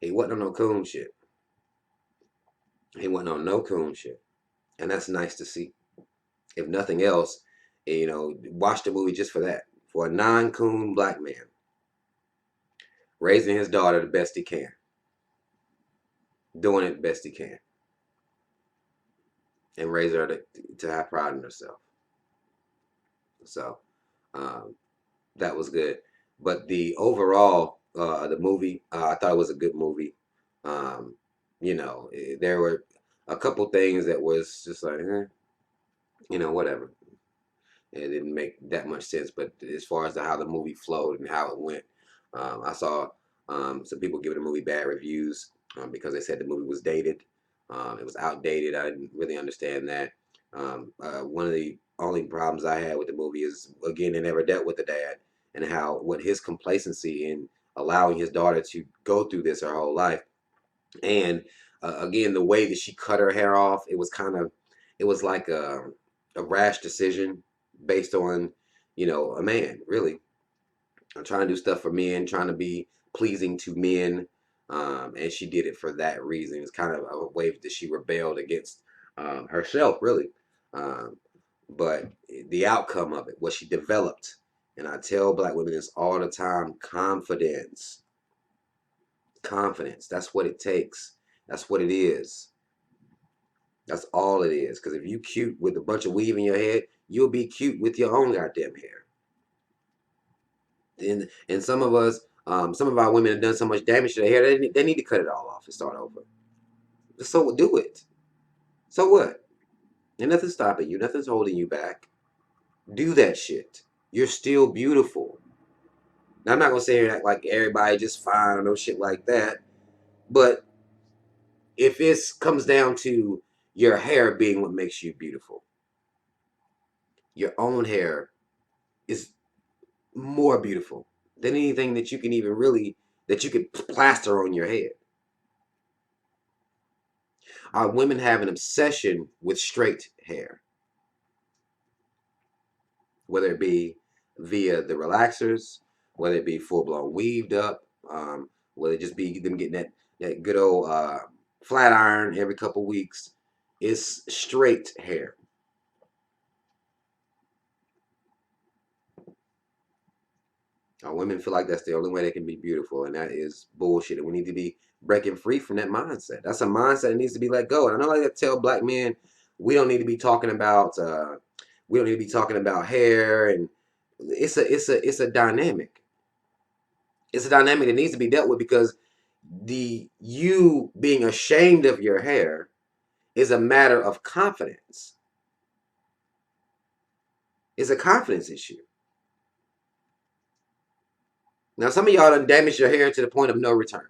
Speaker 2: He wasn't on no coon shit. He wasn't on no coon shit, and that's nice to see. If nothing else, watch the movie just for that. For a non-coon black man raising his daughter the best he can, doing it the best he can, and raise her to have pride in herself. So that was good. But the overall, the movie, I thought it was a good movie. Um, there were a couple things that was just like, whatever. It didn't make that much sense. But as far as how the movie flowed and how it went, I saw some people giving the movie bad reviews because they said the movie was dated. It was outdated. I didn't really understand that. One of the only problems I had with the movie is, again, they never dealt with the dad and what his complacency in allowing his daughter to go through this her whole life. And again, the way that she cut her hair off, it was like a rash decision based on, a man, really. I'm trying to do stuff for men, trying to be pleasing to men. And she did it for that reason. It's kind of a way that she rebelled against herself, really. Um, but the outcome of it, what she developed, and I tell black women this all the time: confidence. Confidence. That's what it takes. That's what it is. That's all it is. Because if you cute with a bunch of weave in your head, you'll be cute with your own goddamn hair. And some of us, some of our women have done so much damage to their hair, they need to cut it all off and start over. So do it. So what? And nothing's stopping you. Nothing's holding you back. Do that shit. You're still beautiful. Now, I'm not going to say that like everybody just fine or no shit like that. But if it comes down to your hair being what makes you beautiful, your own hair is more beautiful than anything that you can even really, that you could plaster on your head. Our women have an obsession with straight hair, whether it be via the relaxers, whether it be full blown weaved up, whether it just be them getting that good old flat iron every couple weeks. It's straight hair. Our women feel like that's the only way they can be beautiful, and that is bullshit. And we need to be breaking free from that mindset. That's a mindset that needs to be let go. And I know I got to tell black men we don't need to be talking about hair, and it's a dynamic. It's a dynamic that needs to be dealt with because you being ashamed of your hair is a matter of confidence. It's a confidence issue. Now, some of y'all done damaged your hair to the point of no return.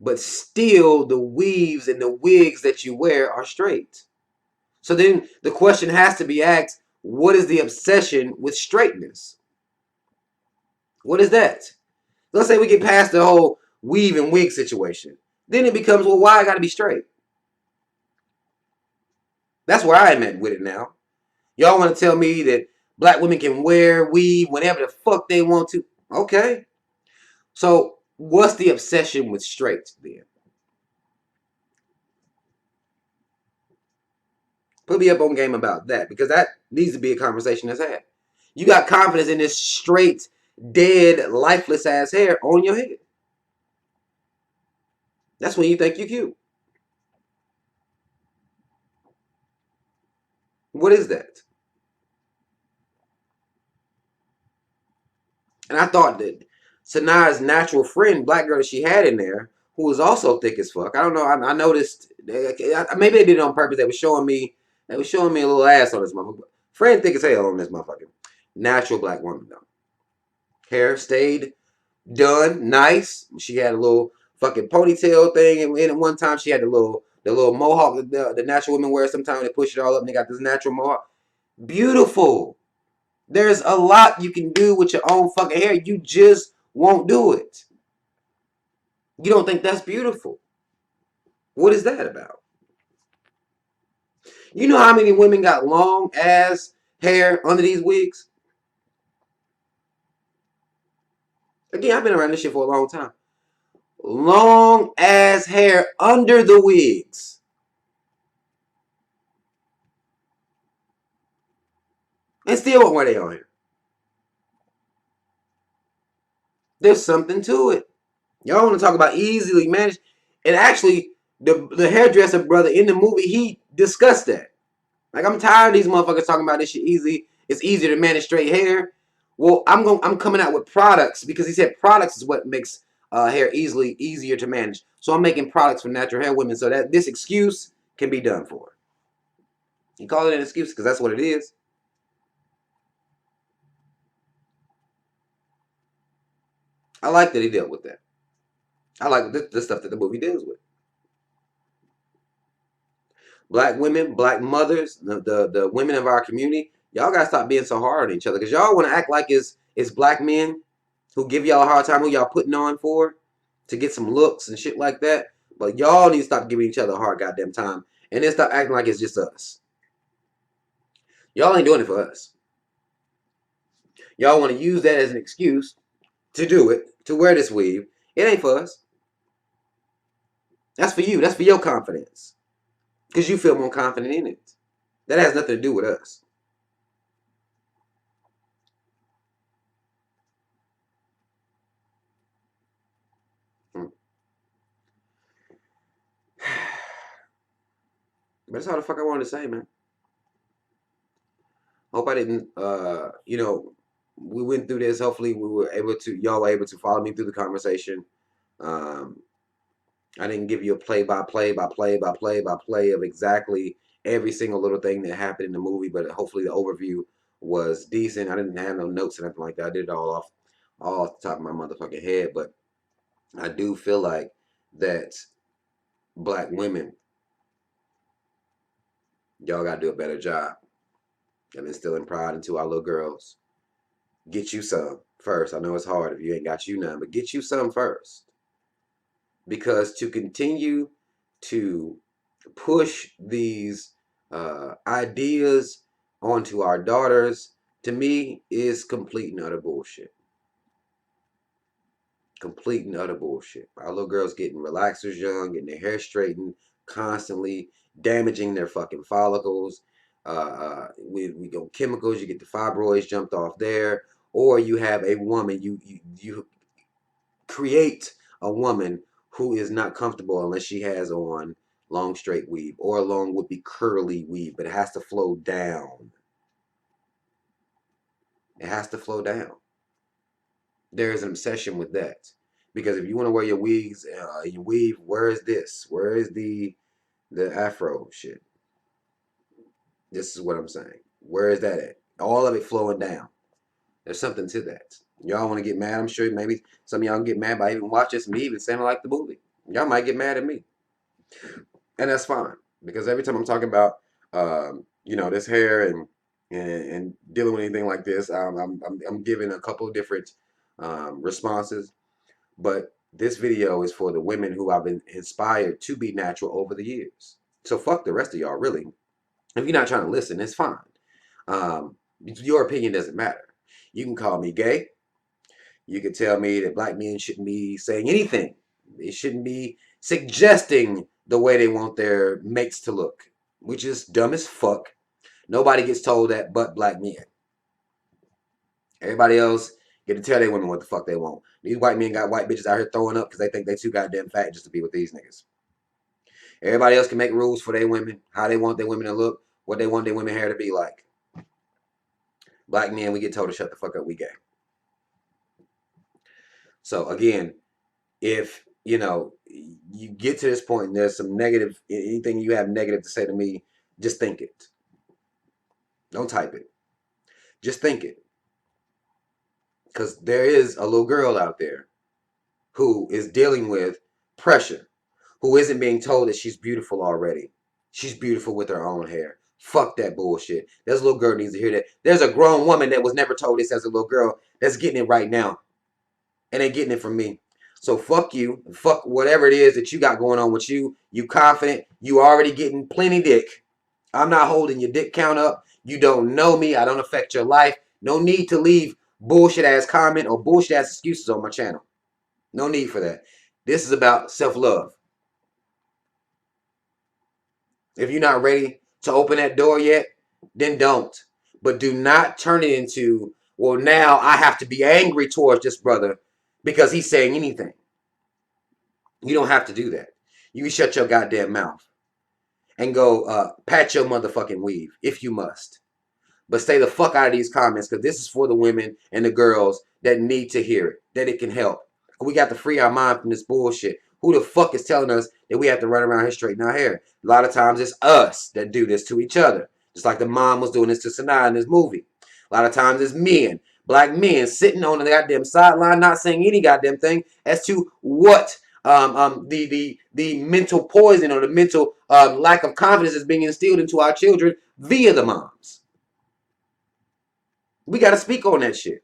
Speaker 2: But still, the weaves and the wigs that you wear are straight. So then the question has to be asked, what is the obsession with straightness? What is that? Let's say we get past the whole weave and wig situation. Then it becomes, well, why I gotta be straight? That's where I am at with it now. Y'all want to tell me that black women can wear weave whenever the fuck they want to? Okay. So what's the obsession with straight then? Put me up on game about that because that needs to be a conversation that's had. You got confidence in this straight, dead, lifeless ass hair on your head. That's when you think you're cute. What is that? And I thought that Sanaa's natural friend, black girl that she had in there, who was also thick as fuck. I don't know. I noticed. Maybe they did it on purpose. They were showing me. They were showing me a little ass on this motherfucker. Friend thick as hell on this motherfucker. Natural black woman though. Hair stayed done nice. She had a little fucking ponytail thing, and at one time she had the little mohawk that the natural women wear. Sometimes they push it all up and they got this natural mohawk. Beautiful. There's a lot you can do with your own fucking hair. You just won't do it. You don't think that's beautiful. What is that about? You know how many women got long ass hair under these wigs? Again, I've been around this shit for a long time. Long ass hair under the wigs. And still won't wear their own hair. There's something to it. Y'all want to talk about easily managed? And actually, the hairdresser brother in the movie, he discussed that. Like, I'm tired of these motherfuckers talking about this shit easy. It's easier to manage straight hair. Well, I'm coming out with products because he said products is what makes hair easier to manage. So I'm making products for natural hair women so that this excuse can be done for. You call it an excuse because that's what it is. I like that he dealt with that. I like the stuff that the movie deals with. Black women, black mothers, the women of our community, y'all gotta stop being so hard on each other because y'all want to act like it's black men who give y'all a hard time, who y'all putting on for to get some looks and shit like that. But y'all need to stop giving each other a hard goddamn time and then stop acting like it's just us. Y'all ain't doing it for us. Y'all want to use that as an excuse to do it, to wear this weave. It ain't for us. That's for you. That's for your confidence. Because you feel more confident in it. That has nothing to do with us. Hmm. But that's all the fuck I wanted to say, man. Hope I didn't, we went through this. Hopefully y'all were able to follow me through the conversation. Um, I didn't give you a play-by-play of exactly every single little thing that happened in the movie, but hopefully the overview was decent. I didn't have no notes or anything like that. I did it all off the top of my motherfucking head, but I do feel like that black women, y'all gotta do a better job of instilling pride into our little girls. Get you some first. I know it's hard if you ain't got you none, but get you some first. Because to continue to push these ideas onto our daughters, to me, is complete and utter bullshit. Complete and utter bullshit. Our little girls getting relaxers young, getting their hair straightened, constantly damaging their fucking follicles. We go chemicals, you get the fibroids jumped off there, or you have a woman, you create a woman who is not comfortable unless she has on long straight weave or long would be curly weave, but it has to flow down. It has to flow down. There is an obsession with that because if you want to wear your wigs, your weave, where is this? Where is the afro shit? This is what I'm saying. Where is that at? All of it flowing down. There's something to that. Y'all want to get mad? I'm sure maybe some of y'all can get mad by even watching this me even saying like the movie. Y'all might get mad at me. And that's fine because every time I'm talking about this hair and dealing with anything like this, I'm giving a couple of different responses. But This video is for the women who I've been inspired to be natural over the years. So fuck the rest of y'all, really. If you're not trying to listen, it's fine. Your opinion doesn't matter. You can call me gay. You can tell me that black men shouldn't be saying anything. They shouldn't be suggesting the way they want their mates to look, which is dumb as fuck. Nobody gets told that but black men. Everybody else get to tell their women what the fuck they want. These white men got white bitches out here throwing up because they think they too goddamn fat just to be with these niggas. Everybody else can make rules for their women, how they want their women to look, what they want their women hair to be like. Black men, we get told to shut the fuck up, we gay. So again, if you get to this point and there's some negative, anything you have negative to say to me, just think it. Don't type it. Just think it. Because there is a little girl out there who is dealing with pressure, who isn't being told that she's beautiful already. She's beautiful with her own hair. Fuck that bullshit. This little girl needs to hear that. There's a grown woman that was never told this as a little girl that's getting it right now. And ain't getting it from me. So fuck you. Fuck whatever it is that you got going on with you. You confident. You already getting plenty dick. I'm not holding your dick count up. You don't know me. I don't affect your life. No need to leave bullshit ass comment or bullshit ass excuses on my channel. No need for that. This is about self-love. If you're not ready to open that door yet, then don't. But do not turn it into, well, now I have to be angry towards this brother because he's saying anything. You don't have to do that. You can shut your goddamn mouth and go pat your motherfucking weave if you must. But stay the fuck out of these comments because this is for the women and the girls that need to hear it, that it can help. We got to free our mind from this bullshit. Who the fuck is telling us that we have to run around here straightening our hair? A lot of times it's us that do this to each other. Just like the mom was doing this to Sanaa in this movie. A lot of times it's men, black men, sitting on the goddamn sideline, not saying any goddamn thing as to what the mental poison or the mental lack of confidence is being instilled into our children via the moms. We got to speak on that shit.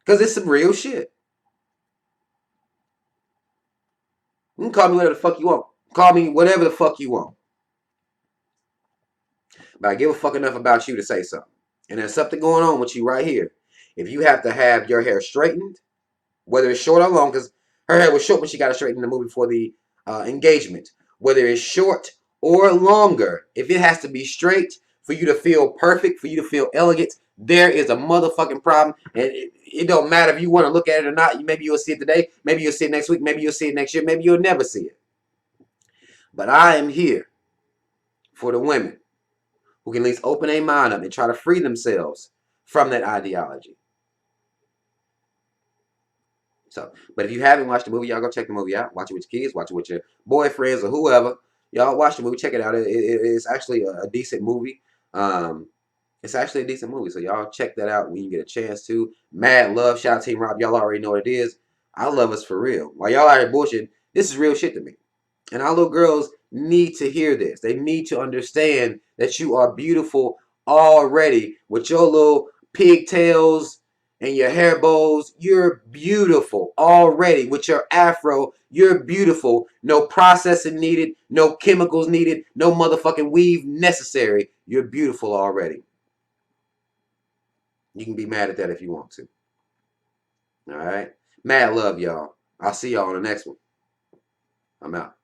Speaker 2: Because it's some real shit. You can call me whatever the fuck you want. Call me whatever the fuck you want. But I give a fuck enough about you to say something. And there's something going on with you right here. If you have to have your hair straightened, whether it's short or long, because her hair was short when she got it straightened in the movie for the engagement. Whether it's short or longer, if it has to be straight for you to feel perfect, for you to feel elegant, there is a motherfucking problem. And it don't matter if you want to look at it or not. Maybe you'll see it today. Maybe you'll see it next week. Maybe you'll see it next year. Maybe you'll never see it. But I am here for the women who can at least open their mind up and try to free themselves from that ideology. So, but if you haven't watched the movie, y'all go check the movie out. Watch it with your kids. Watch it with your boyfriends or whoever. Y'all watch the movie. Check it out. It's actually a decent movie. It's actually a decent movie. So y'all check that out when you get a chance to. Mad love. Shout out to Team Rob. Y'all already know what it is. I love us for real. While y'all out here bullshitting, this is real shit to me. And our little girls need to hear this. They need to understand that you are beautiful already with your little pigtails and your hair bows. You're beautiful already with your afro. You're beautiful. No processing needed. No chemicals needed. No motherfucking weave necessary. You're beautiful already. You can be mad at that if you want to. All right? Mad love, y'all. I'll see y'all on the next one. I'm out.